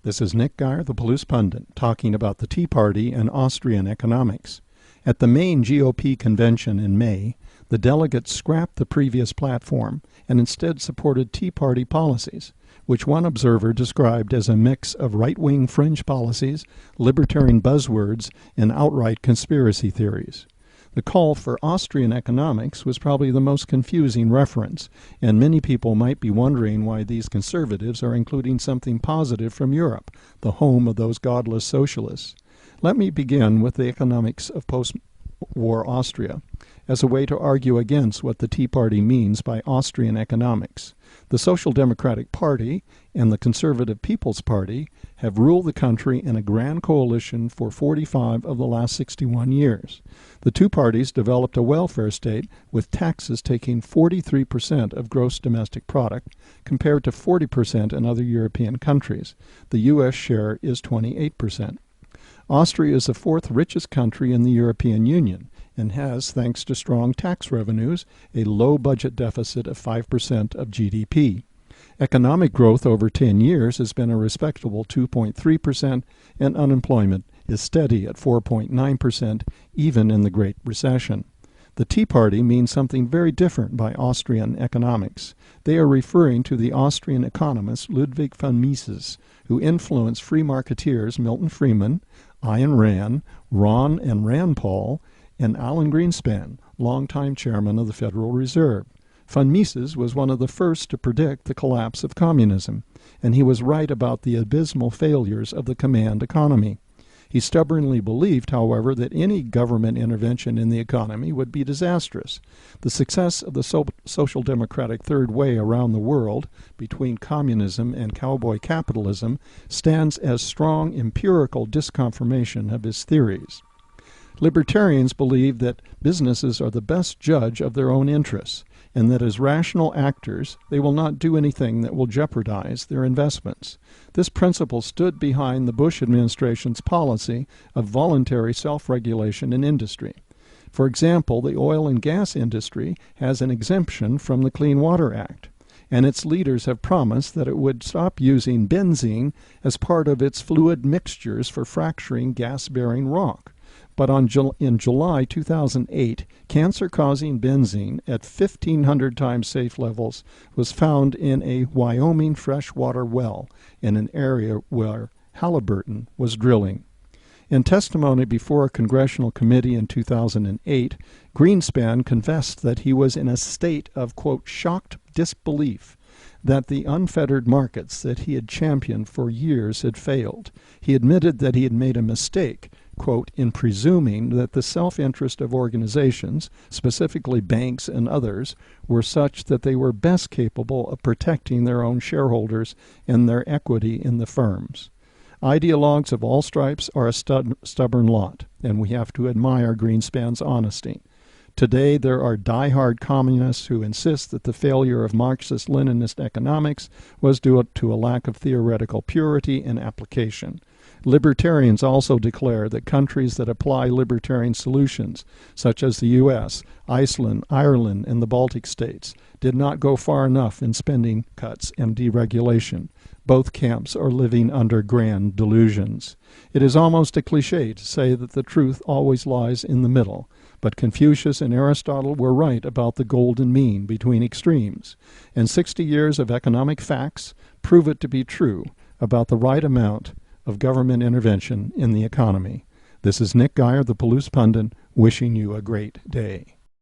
This is Nick Geyer, the Palouse Pundit, talking about the Tea Party and Austrian economics. At the Maine GOP convention in May, the delegates scrapped the previous platform and instead supported Tea Party policies, which one observer described as a mix of right-wing fringe policies, libertarian buzzwords, and outright conspiracy theories. The call for Austrian economics was probably the most confusing reference, and many people might be wondering why these conservatives are including something positive from Europe, the home of those godless socialists. Let me begin with the economics of post-war Austria, as a way to argue against what the Tea Party means by Austrian economics. The Social Democratic Party and the Conservative People's Party have ruled the country in a grand coalition for 45 of the last 61 years. The two parties developed a welfare state with taxes taking 43% of gross domestic product compared to 40% in other European countries. The U.S. share is 28%. Austria is the fourth richest country in the European Union and has, thanks to strong tax revenues, a low budget deficit of 5% of GDP. Economic growth over 10 years has been a respectable 2.3%, and unemployment is steady at 4.9%, even in the Great Recession. The Tea Party means something very different by Austrian economics. They are referring to the Austrian economist Ludwig von Mises, who influenced free marketeers Milton Friedman, Ayn Rand, Ron and Rand Paul, and Alan Greenspan, longtime chairman of the Federal Reserve. Von Mises was one of the first to predict the collapse of communism, and he was right about the abysmal failures of the command economy. He stubbornly believed, however, that any government intervention in the economy would be disastrous. The success of the social democratic third way around the world, between communism and cowboy capitalism, stands as strong empirical disconfirmation of his theories. Libertarians believe that businesses are the best judge of their own interests, and that as rational actors, they will not do anything that will jeopardize their investments. This principle stood behind the Bush administration's policy of voluntary self-regulation in industry. For example, the oil and gas industry has an exemption from the Clean Water Act, and its leaders have promised that it would stop using benzene as part of its fluid mixtures for fracturing gas-bearing rock. But in July 2008, cancer-causing benzene at 1,500 times safe levels was found in a Wyoming freshwater well in an area where Halliburton was drilling. In testimony before a congressional committee in 2008, Greenspan confessed that he was in a state of, quote, shocked disbelief that the unfettered markets that he had championed for years had failed. He admitted that he had made a mistake, quote, in presuming that the self-interest of organizations, specifically banks and others, were such that they were best capable of protecting their own shareholders and their equity in the firms. Ideologues of all stripes are a stubborn lot, and we have to admire Greenspan's honesty. Today, there are die-hard communists who insist that the failure of Marxist-Leninist economics was due to a lack of theoretical purity and application. Libertarians also declare that countries that apply libertarian solutions, such as the U.S., Iceland, Ireland, and the Baltic states, did not go far enough in spending cuts and deregulation. Both camps are living under grand delusions. It is almost a cliché to say that the truth always lies in the middle, but Confucius and Aristotle were right about the golden mean between extremes, and 60 years of economic facts prove it to be true about the right amount of government intervention in the economy. This is Nick Geyer, the Palouse Pundit, wishing you a great day.